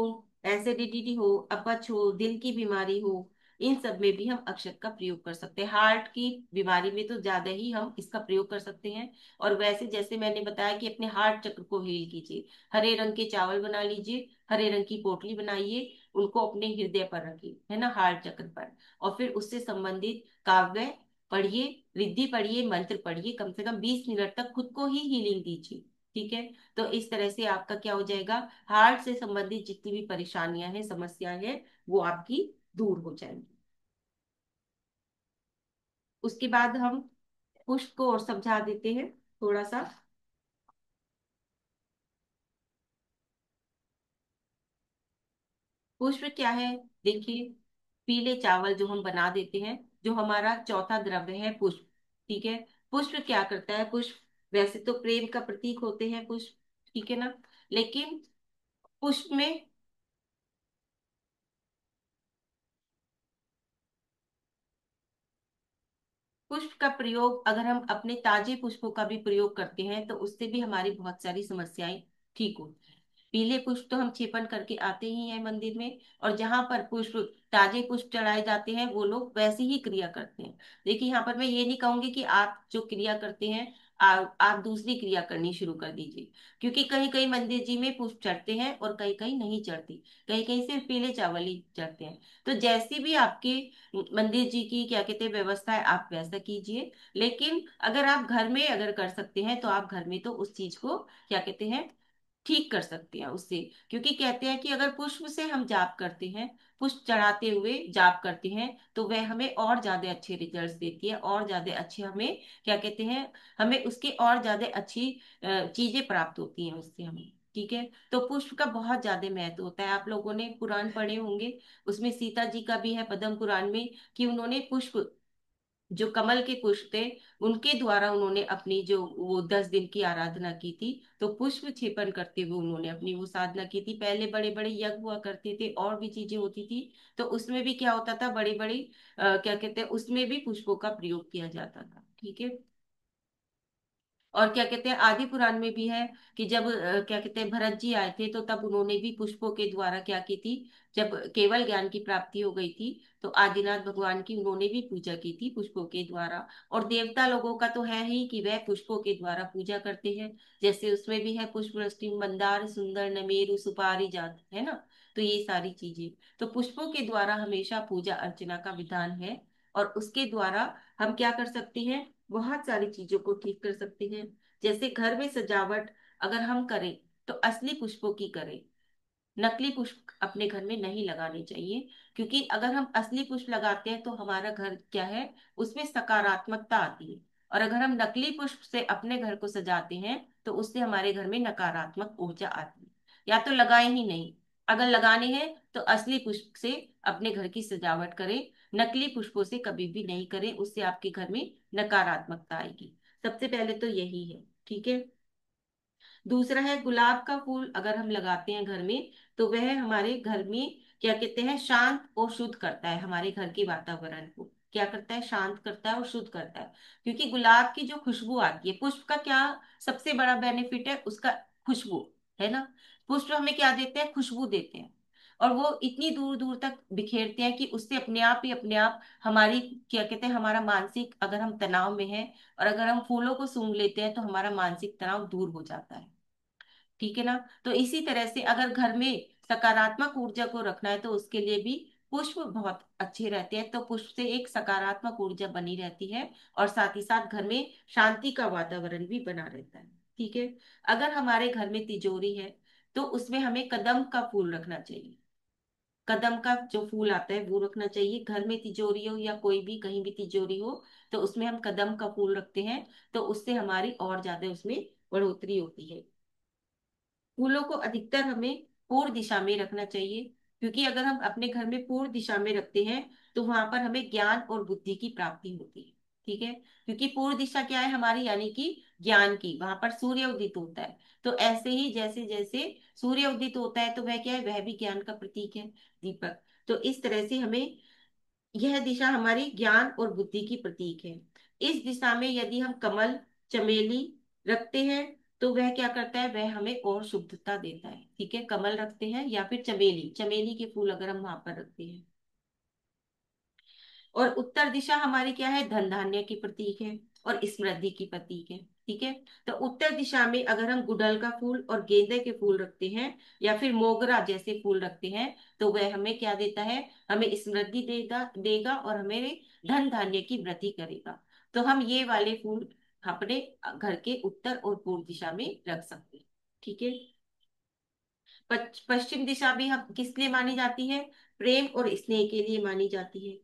एसिडिटी हो, अपच हो, दिल की बीमारी हो, इन सब में भी हम अक्षत का प्रयोग कर सकते हैं। हार्ट की बीमारी में तो ज्यादा ही हम इसका प्रयोग कर सकते हैं। और वैसे जैसे मैंने बताया कि अपने हार्ट चक्र को हील कीजिए, हरे रंग के चावल बना लीजिए, हरे रंग की पोटली बनाइए, उनको अपने हृदय पर रखिए, है ना, हार्ट चक्र पर, और फिर उससे संबंधित काव्य पढ़िए, रिद्धि पढ़िए, मंत्र पढ़िए, कम से कम 20 मिनट तक खुद को ही हीलिंग दीजिए। ठीक है। तो इस तरह से आपका क्या हो जाएगा, हार्ट से संबंधित जितनी भी परेशानियां हैं, समस्याएं हैं, वो आपकी दूर हो जाएंगी। उसके बाद हम पुष्प को और समझा देते हैं थोड़ा सा। पुष्प क्या है, देखिए, पीले चावल जो हम बना देते हैं, जो हमारा चौथा द्रव्य है पुष्प। ठीक है। पुष्प क्या करता है, पुष्प वैसे तो प्रेम का प्रतीक होते हैं पुष्प, ठीक है ना, लेकिन पुष्प में, पुष्प का प्रयोग अगर हम अपने ताजे पुष्पों का भी प्रयोग करते हैं तो उससे भी हमारी बहुत सारी समस्याएं ठीक होती हैं। पीले पुष्प तो हम छेपन करके आते ही हैं मंदिर में, और जहां पर पुष्प, ताजे पुष्प चढ़ाए जाते हैं, वो लोग वैसी ही क्रिया करते हैं। देखिए, यहाँ पर मैं ये नहीं कहूंगी कि आप जो क्रिया करते हैं, आप दूसरी क्रिया करनी शुरू कर दीजिए, क्योंकि कहीं कहीं मंदिर जी में पुष्प चढ़ते हैं और कहीं कहीं नहीं चढ़ती, कहीं कहीं सिर्फ पीले चावल ही चढ़ते हैं। तो जैसी भी आपके मंदिर जी की क्या कहते हैं व्यवस्था है, आप वैसा कीजिए। लेकिन अगर आप घर में अगर कर सकते हैं तो आप घर में तो उस चीज को क्या कहते हैं ठीक कर सकते हैं उससे। क्योंकि कहते हैं कि अगर पुष्प से हम जाप करते हैं, पुष्प चढ़ाते हुए जाप करते हैं, तो वह हमें और ज्यादा अच्छे रिजल्ट्स देती है, और ज्यादा अच्छे हमें क्या कहते हैं, हमें उसके और ज्यादा अच्छी चीजें प्राप्त होती हैं उससे हमें। ठीक है। तो पुष्प का बहुत ज्यादा महत्व होता है, आप लोगों ने पुराण पढ़े होंगे, उसमें सीता जी का भी है पद्म पुराण में, कि उन्होंने पुष्प, जो कमल के पुष्प थे, उनके द्वारा उन्होंने अपनी जो वो 10 दिन की आराधना की थी। तो पुष्प क्षेपण करते हुए उन्होंने अपनी वो साधना की थी। पहले बड़े बड़े यज्ञ हुआ करते थे, और भी चीजें होती थी, तो उसमें भी क्या होता था, बड़े बड़े क्या कहते हैं, उसमें भी पुष्पों का प्रयोग किया जाता था। ठीक है। और क्या कहते हैं, आदि पुराण में भी है कि जब क्या कहते हैं भरत जी आए थे, तो तब उन्होंने भी पुष्पों के द्वारा क्या की थी, जब केवल ज्ञान की प्राप्ति हो गई थी, तो आदिनाथ भगवान की उन्होंने भी पूजा की थी पुष्पों के द्वारा। और देवता लोगों का तो है ही कि वह पुष्पों के द्वारा पूजा करते हैं। जैसे उसमें भी है पुष्प वृष्टि मंदार सुंदर नमेरु सुपारी जात, है ना। तो ये सारी चीजें, तो पुष्पों के द्वारा हमेशा पूजा अर्चना का विधान है। और उसके द्वारा हम क्या कर सकते हैं, बहुत सारी चीजों को ठीक कर सकते हैं। जैसे घर में सजावट अगर हम करें, तो असली पुष्पों की करें, नकली पुष्प अपने घर में नहीं लगाने चाहिए। क्योंकि अगर हम असली पुष्प लगाते हैं तो हमारा घर क्या है, उसमें सकारात्मकता आती है। और अगर हम नकली पुष्प से अपने घर को सजाते हैं तो उससे हमारे घर में नकारात्मक ऊर्जा आती है। या तो लगाए ही नहीं, अगर लगाने हैं तो असली पुष्प से अपने घर की सजावट करें, नकली पुष्पों से कभी भी नहीं करें, उससे आपके घर में नकारात्मकता आएगी। सबसे पहले तो यही है। ठीक है। दूसरा है, गुलाब का फूल अगर हम लगाते हैं घर में, तो वह हमारे घर में क्या कहते हैं शांत और शुद्ध करता है, हमारे घर के वातावरण को क्या करता है, शांत करता है और शुद्ध करता है। क्योंकि गुलाब की जो खुशबू आती है, पुष्प का क्या सबसे बड़ा बेनिफिट है, उसका खुशबू, है ना। पुष्प हमें क्या देते हैं, खुशबू देते हैं। और वो इतनी दूर दूर तक बिखेरते हैं कि उससे अपने आप ही अपने आप हमारी क्या कहते हैं, हमारा मानसिक, अगर हम तनाव में हैं और अगर हम फूलों को सूंघ लेते हैं तो हमारा मानसिक तनाव दूर हो जाता है। ठीक है ना। तो इसी तरह से अगर घर में सकारात्मक ऊर्जा को रखना है तो उसके लिए भी पुष्प बहुत अच्छे रहते हैं। तो पुष्प से एक सकारात्मक ऊर्जा बनी रहती है, और साथ ही साथ घर में शांति का वातावरण भी बना रहता है। ठीक है। अगर हमारे घर में तिजोरी है, तो उसमें हमें कदम का फूल रखना चाहिए। कदम का जो फूल आता है वो रखना चाहिए। घर में तिजोरी हो या कोई भी कहीं भी तिजोरी हो, तो उसमें हम कदम का फूल रखते हैं, तो उससे हमारी और ज्यादा उसमें बढ़ोतरी होती है। फूलों को अधिकतर हमें पूर्व दिशा में रखना चाहिए, क्योंकि अगर हम अपने घर में पूर्व दिशा में रखते हैं तो वहां पर हमें ज्ञान और बुद्धि की प्राप्ति होती है। ठीक है। क्योंकि पूर्व दिशा क्या है हमारी, यानी कि ज्ञान की, वहां पर सूर्य उदित होता है। तो ऐसे ही जैसे जैसे सूर्य उदित होता है तो वह क्या है, वह भी ज्ञान का प्रतीक है, दीपक। तो इस तरह से हमें, यह दिशा हमारी ज्ञान और बुद्धि की प्रतीक है। इस दिशा में यदि हम कमल, चमेली रखते हैं, तो वह क्या करता है, वह हमें और शुद्धता देता है। ठीक है। कमल रखते हैं या फिर चमेली, चमेली के फूल अगर हम वहां पर रखते हैं। और उत्तर दिशा हमारी क्या है, धन धान्य की प्रतीक है और समृद्धि की प्रतीक है। ठीक है। तो उत्तर दिशा में अगर हम गुड़हल का फूल और गेंदे के फूल रखते हैं, या फिर मोगरा जैसे फूल रखते हैं, तो वह हमें क्या देता है, हमें समृद्धि देगा देगा और हमें धन धान्य की वृद्धि करेगा। तो हम ये वाले फूल अपने घर के उत्तर और पूर्व दिशा में रख सकते हैं। ठीक है। पश्चिम दिशा भी हम किस लिए मानी जाती है? प्रेम और स्नेह के लिए मानी जाती है।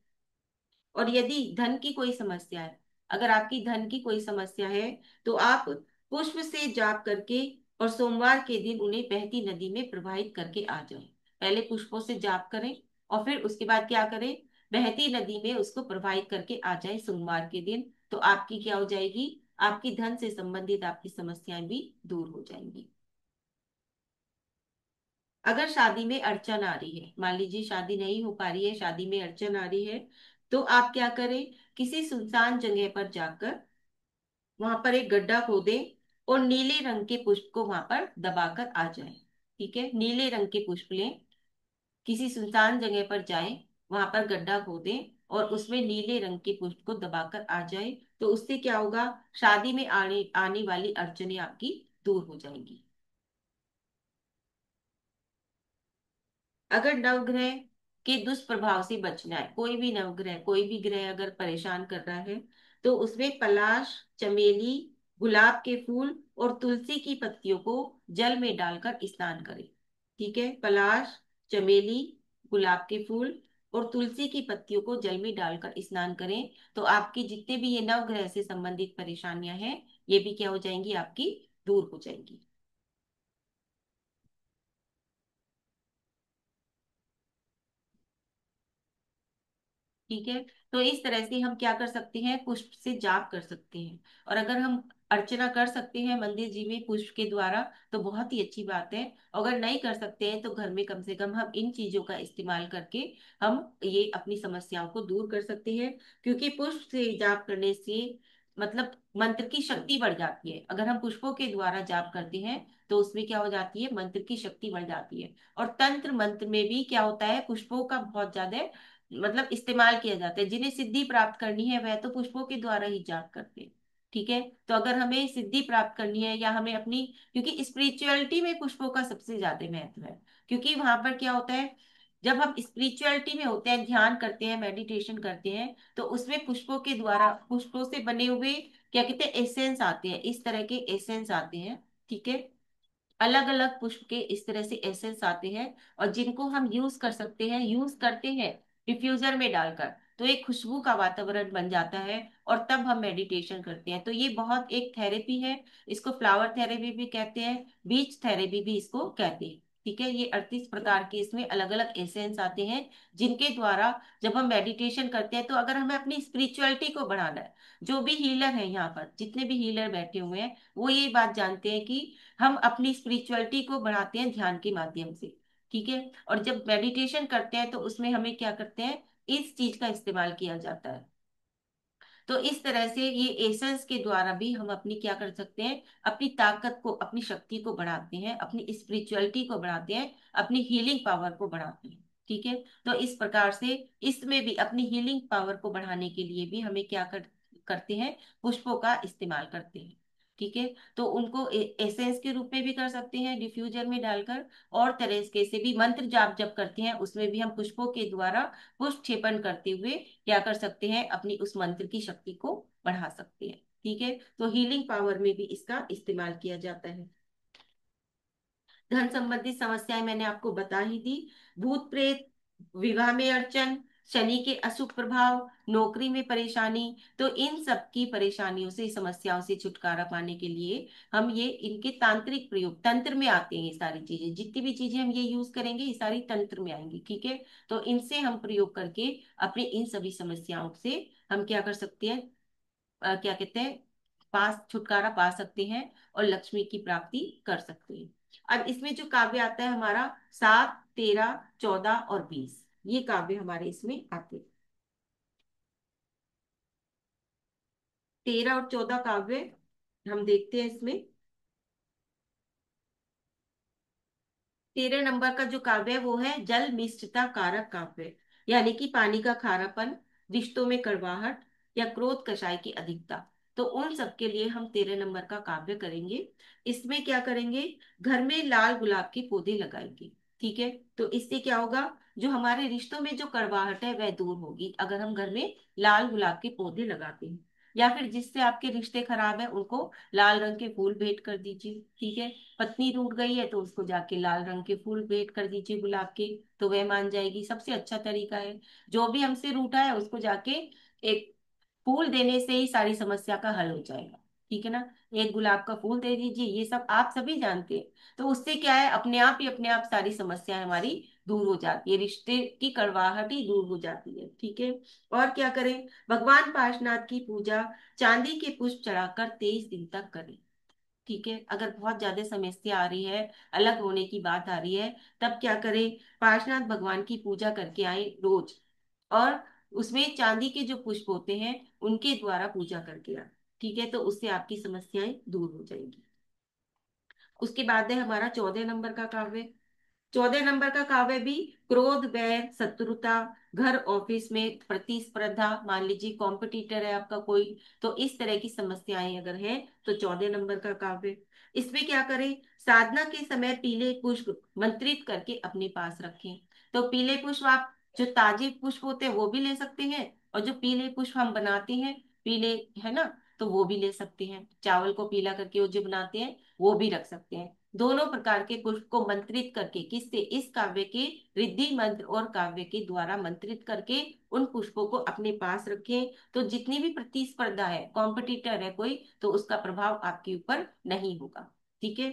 और यदि धन की कोई समस्या है, अगर आपकी धन की कोई समस्या है, तो आप पुष्प से जाप करके और सोमवार के दिन उन्हें बहती नदी में प्रवाहित करके आ जाएं। पहले पुष्पों से जाप करें और फिर उसके बाद क्या करें, बहती नदी में उसको प्रवाहित करके आ जाएं सोमवार के दिन। तो आपकी क्या हो जाएगी, आपकी धन से संबंधित आपकी समस्याएं भी दूर हो जाएंगी। अगर शादी में अड़चन आ रही है, मान लीजिए शादी नहीं हो पा रही है, शादी में अड़चन आ रही है, तो आप क्या करें, किसी सुनसान जगह पर जाकर वहां पर एक गड्ढा खोदें और नीले रंग के पुष्प को वहां पर दबाकर आ जाएं। ठीक है, नीले रंग के पुष्प लें, किसी सुनसान जगह पर जाएं, वहां पर गड्ढा खोदें और उसमें नीले रंग के पुष्प को दबाकर आ जाए। तो उससे क्या होगा, शादी में आने आने वाली अड़चनें आपकी दूर हो जाएंगी। अगर नवग्रह के दुष्प्रभाव से बचना है, कोई भी नवग्रह, कोई भी ग्रह अगर परेशान कर रहा है, तो उसमें पलाश, चमेली, गुलाब के फूल और तुलसी की पत्तियों को जल में डालकर स्नान करें। ठीक है, पलाश, चमेली, गुलाब के फूल और तुलसी की पत्तियों को जल में डालकर स्नान करें। तो आपकी जितने भी ये नवग्रह से संबंधित परेशानियां हैं, ये भी क्या हो जाएंगी, आपकी दूर हो जाएंगी। ठीक है। तो इस तरह से हम क्या कर सकते हैं, पुष्प से जाप कर सकते हैं। और अगर हम अर्चना कर सकते हैं मंदिर जी में पुष्प के द्वारा, तो बहुत ही अच्छी बात है। अगर नहीं कर सकते हैं तो घर में कम से कम हम इन चीजों का इस्तेमाल करके हम ये अपनी समस्याओं को दूर कर सकते हैं। क्योंकि पुष्प से जाप करने से मतलब मंत्र की शक्ति बढ़ जाती है। अगर हम पुष्पों के द्वारा जाप करते हैं तो उसमें क्या हो जाती है, मंत्र की शक्ति बढ़ जाती है। और तंत्र मंत्र में भी क्या होता है, पुष्पों का बहुत ज्यादा इस्तेमाल किया जाता है। जिन्हें सिद्धि प्राप्त करनी है वह तो पुष्पों के द्वारा ही जाप करते हैं। ठीक है। तो अगर हमें सिद्धि प्राप्त करनी है या हमें अपनी, क्योंकि स्पिरिचुअलिटी में पुष्पों का सबसे ज्यादा महत्व है। क्योंकि वहां पर क्या होता है, जब हम स्पिरिचुअलिटी में होते हैं, ध्यान करते हैं, मेडिटेशन करते हैं, तो उसमें पुष्पों के द्वारा, पुष्पों से बने हुए क्या कहते हैं, एसेंस आते हैं, इस तरह के एसेंस आते हैं। ठीक है, अलग अलग पुष्प के इस तरह से एसेंस आते हैं और जिनको हम यूज कर सकते हैं, यूज करते हैं डिफ्यूजर में डालकर, तो एक खुशबू का वातावरण बन जाता है। और तब हम मेडिटेशन करते हैं। तो ये बहुत एक थेरेपी है। इसको फ्लावर थेरेपी भी कहते हैं, बीच थेरेपी भी इसको कहते हैं। ठीक है, ये 38 प्रकार के इसमें अलग अलग एसेंस आते हैं, जिनके द्वारा जब हम मेडिटेशन करते हैं, तो अगर हमें अपनी स्पिरिचुअलिटी को बढ़ाना है, जो भी हीलर है यहाँ पर, जितने भी हीलर बैठे हुए हैं, वो ये बात जानते हैं कि हम अपनी स्पिरिचुअलिटी को बढ़ाते हैं ध्यान के माध्यम से। ठीक है। और जब मेडिटेशन करते हैं तो उसमें हमें क्या करते हैं, इस चीज का इस्तेमाल किया जाता है। तो इस तरह से ये एसेंस के द्वारा भी हम अपनी क्या कर सकते हैं, अपनी ताकत को, अपनी शक्ति को बढ़ाते हैं, अपनी स्पिरिचुअलिटी को बढ़ाते हैं, अपनी हीलिंग पावर को बढ़ाते हैं। ठीक है। तो इस प्रकार से इसमें भी अपनी हीलिंग पावर को बढ़ाने के लिए भी हमें क्या करते हैं, पुष्पों का इस्तेमाल करते हैं। ठीक है। तो उनको एसेंस के रूप में भी कर सकते हैं डिफ्यूजर में डालकर, और तरह के से भी मंत्र जाप जब करते हैं उसमें भी हम पुष्पों के द्वारा पुष्प क्षेपण करते हुए क्या कर सकते हैं, अपनी उस मंत्र की शक्ति को बढ़ा सकते हैं। ठीक है। तो हीलिंग पावर में भी इसका इस्तेमाल किया जाता है। धन संबंधी समस्याएं मैंने आपको बता ही दी। भूत प्रेत, विवाह में अड़चन, शनि के अशुभ प्रभाव, नौकरी में परेशानी, तो इन सब की परेशानियों से, समस्याओं से छुटकारा पाने के लिए हम ये इनके तांत्रिक प्रयोग, तंत्र में आते हैं ये सारी चीजें, जितनी भी चीजें हम ये यूज करेंगे ये सारी तंत्र में आएंगी। ठीक है। तो इनसे हम प्रयोग करके अपने इन सभी समस्याओं से हम क्या कर सकते हैं, क्या कहते हैं, पास छुटकारा पा सकते हैं और लक्ष्मी की प्राप्ति कर सकते हैं। अब इसमें जो काव्य आता है हमारा, 7, 13, 14 और 20, ये काव्य हमारे इसमें आते हैं। 13 और 14 काव्य हम देखते हैं इसमें। 13 नंबर का जो काव्य है वो है जल मिष्टता कारक काव्य, यानी कि पानी का खारापन, रिश्तों में कड़वाहट या क्रोध कषाय की अधिकता। तो उन सब के लिए हम 13 नंबर का काव्य करेंगे। इसमें क्या करेंगे, घर में लाल गुलाब के पौधे लगाएंगे। ठीक है। तो इससे क्या होगा, जो हमारे रिश्तों में जो कड़वाहट है वह दूर होगी, अगर हम घर में लाल गुलाब के पौधे लगाते हैं। या फिर जिससे आपके रिश्ते खराब है उनको लाल रंग के फूल भेंट कर दीजिए। ठीक है, पत्नी रूठ गई है तो उसको जाके लाल रंग के फूल भेंट कर दीजिए गुलाब के, तो वह मान जाएगी। सबसे अच्छा तरीका है, जो भी हमसे रूठा है उसको जाके एक फूल देने से ही सारी समस्या का हल हो जाएगा। ठीक है ना, एक गुलाब का फूल दे दीजिए, ये सब आप सभी जानते हैं। तो उससे क्या है, अपने आप ही अपने आप सारी समस्याएं हमारी दूर हो जाती है, रिश्ते की कड़वाहट ही दूर हो जाती है। ठीक है, और क्या करें, भगवान पार्शनाथ की पूजा चांदी के पुष्प चढ़ाकर 23 दिन तक करें। ठीक है, अगर बहुत ज्यादा समस्या आ रही है, अलग होने की बात आ रही है, तब क्या करें, पार्शनाथ भगवान की पूजा करके आए रोज, और उसमें चांदी के जो पुष्प होते हैं उनके द्वारा पूजा करके आए। ठीक है, तो उससे आपकी समस्याएं दूर हो जाएंगी। उसके बाद है हमारा 14 नंबर का काव्य। 14 नंबर का काव्य भी क्रोध, वैर, शत्रुता, घर ऑफिस में प्रतिस्पर्धा, मान लीजिए कॉम्पिटिटर है आपका कोई, तो इस तरह की समस्याएं अगर है तो 14 नंबर का काव्य। इसमें क्या करें, साधना के समय पीले पुष्प मंत्रित करके अपने पास रखें। तो पीले पुष्प आप जो ताजे पुष्प होते हैं वो भी ले सकते हैं, और जो पीले पुष्प हम बनाते हैं पीले, है ना, तो वो भी ले सकते हैं। चावल को पीला करके वो जो बनाते हैं वो भी रख सकते हैं। दोनों प्रकार के पुष्प को मंत्रित करके, किससे, इस काव्य के रिद्धि मंत्र और काव्य के द्वारा मंत्रित करके उन पुष्पों को अपने पास रखें। तो जितनी भी प्रतिस्पर्धा है, कॉम्पिटिटर है कोई, तो उसका प्रभाव आपके ऊपर नहीं होगा। ठीक है,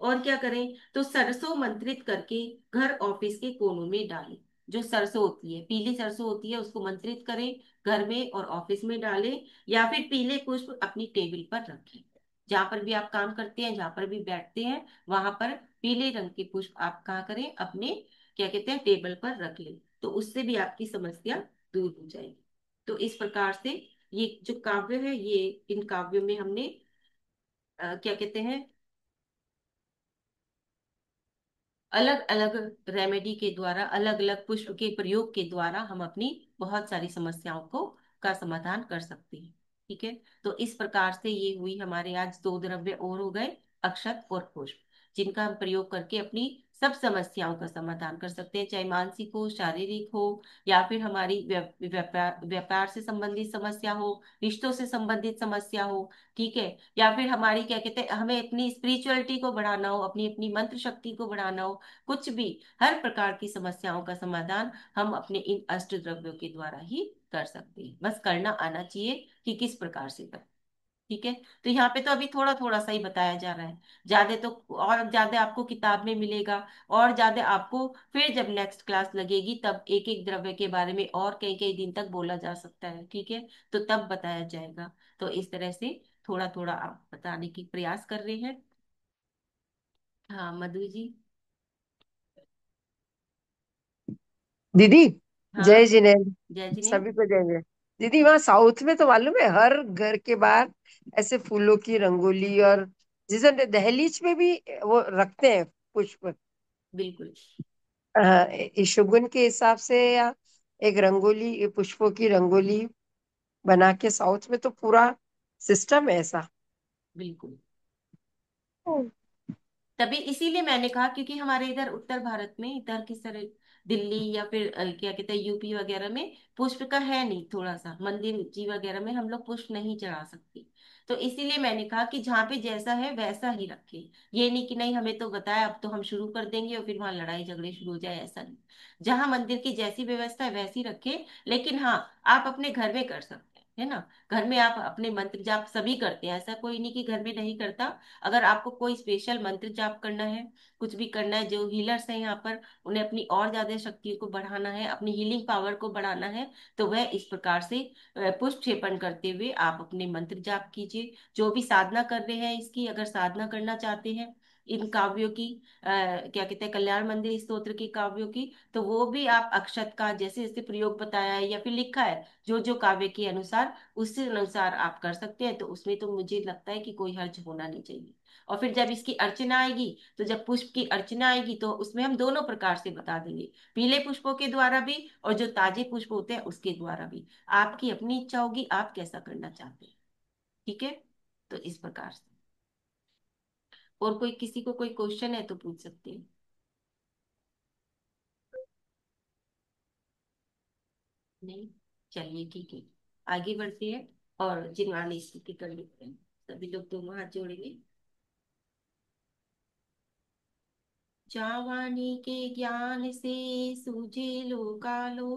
और क्या करें, तो सरसों मंत्रित करके घर ऑफिस के कोनों में डालें। जो सरसों होती है, पीली सरसों होती है, उसको मंत्रित करें, घर में और ऑफिस में डालें, या फिर पीले पुष्प अपनी टेबल पर रखें। जहां पर भी आप काम करते हैं, जहां पर भी बैठते हैं, वहां पर पीले रंग के पुष्प आप कहाँ करें, अपने क्या कहते हैं टेबल पर रख लें, तो उससे भी आपकी समस्या दूर हो जाएगी। तो इस प्रकार से ये जो काव्य है, ये इन काव्यों में हमने क्या कहते हैं, अलग अलग रेमेडी के द्वारा, अलग अलग पुष्प के प्रयोग के द्वारा हम अपनी बहुत सारी समस्याओं को का समाधान कर सकते हैं। ठीक है, तो इस प्रकार से ये हुई हमारे आज दो द्रव्य और हो गए, अक्षत और पुष्प, जिनका हम प्रयोग करके अपनी सब समस्याओं का समाधान कर सकते हैं, चाहे मानसिक हो, शारीरिक हो, या फिर हमारी व्यापार व्यापार से संबंधित समस्या हो, रिश्तों से संबंधित समस्या हो। ठीक है, या फिर हमारी क्या कहते हैं, हमें अपनी स्पिरिचुअलिटी को बढ़ाना हो, अपनी अपनी मंत्र शक्ति को बढ़ाना हो, कुछ भी, हर प्रकार की समस्याओं का समाधान हम अपने इन अष्ट द्रव्यों के द्वारा ही कर सकते हैं। बस करना आना चाहिए कि किस प्रकार से करें। ठीक है, तो यहाँ पे तो अभी थोड़ा थोड़ा सा ही बताया जा रहा है, ज्यादा तो और ज्यादा आपको किताब में मिलेगा, और ज्यादा आपको फिर जब नेक्स्ट क्लास लगेगी तब एक एक द्रव्य के बारे में और कई कई दिन तक बोला जा सकता है। ठीक है, तो तब बताया जाएगा। तो इस तरह से थोड़ा थोड़ा आप बताने की प्रयास कर रहे हैं। हाँ मधु जी। दीदी, जय हाँ, जय जिनेन्द्र, जिनेन्द्र। सभी को जय जय। दीदी, वहाँ साउथ में तो मालूम है हर घर के बाहर ऐसे फूलों की रंगोली, और जैसे दहलीज में भी वो रखते हैं पुष्प। बिल्कुल इस शगुन के हिसाब से, या एक रंगोली, पुष्पों की रंगोली बना के, साउथ में तो पूरा सिस्टम है ऐसा। बिल्कुल, हम्म। तभी इसीलिए मैंने कहा, क्योंकि हमारे इधर उत्तर भारत में, इधर किस तरह, दिल्ली या फिर क्या कहते हैं यूपी वगैरह में पुष्प का है नहीं, थोड़ा सा मंदिर जी वगैरह में हम लोग पुष्प नहीं चढ़ा सकते। तो इसीलिए मैंने कहा कि जहाँ पे जैसा है वैसा ही रखें। ये नहीं कि नहीं हमें तो बताया अब तो हम शुरू कर देंगे और फिर वहां लड़ाई झगड़े शुरू हो जाए, ऐसा नहीं। जहाँ मंदिर की जैसी व्यवस्था है वैसी रखें, लेकिन हाँ, आप अपने घर में कर सकते हैं, है ना। घर में आप अपने मंत्र जाप सभी करते हैं, ऐसा कोई नहीं कि घर में नहीं करता। अगर आपको कोई स्पेशल मंत्र जाप करना है, कुछ भी करना है, जो हीलर्स हैं यहाँ पर, उन्हें अपनी और ज्यादा शक्तियों को बढ़ाना है, अपनी हीलिंग पावर को बढ़ाना है, तो वह इस प्रकार से पुष्प क्षेपण करते हुए आप अपने मंत्र जाप कीजिए। जो भी साधना कर रहे हैं इसकी, अगर साधना करना चाहते हैं इन काव्यों की, क्या कहते हैं कल्याण मंदिर स्तोत्र की काव्यों की, तो वो भी आप अक्षत का जैसे जैसे प्रयोग बताया है या फिर लिखा है जो जो काव्य के अनुसार, उसी अनुसार आप कर सकते हैं। तो उसमें तो मुझे लगता है कि कोई हर्ज होना नहीं चाहिए। और फिर जब इसकी अर्चना आएगी, तो जब पुष्प की अर्चना आएगी तो उसमें हम दोनों प्रकार से बता देंगे, पीले पुष्पों के द्वारा भी और जो ताजे पुष्प होते हैं उसके द्वारा भी। आपकी अपनी इच्छा होगी, आप कैसा करना चाहते हैं। ठीक है, तो इस प्रकार से, और कोई किसी को कोई क्वेश्चन है तो पूछ सकते हैं। नहीं, चलिए ठीक है। आगे बढ़ते हैं और जिनवानी स्तुति कर लेते हैं। सभी लोग दोनों हाथ जोड़ेंगे। जावानी के ज्ञान से सूझे लोकालो,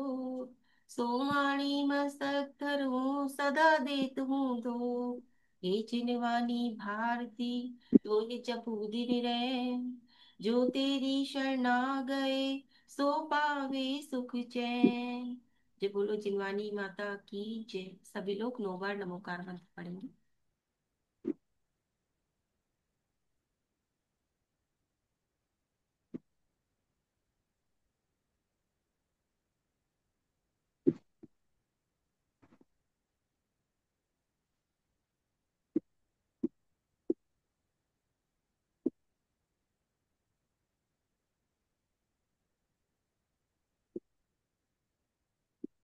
सोमाणी मस्तक धरूं सदा देत हूँ दो। हे जिनवानी भारती, तो ये जपू दिन रैन, जो तेरी शरणा गए सो पावे सुख चैन। जय बोलो जिनवानी माता की जय। सभी लोग 9 बार नमोकार मंत्र पढ़ेंगे।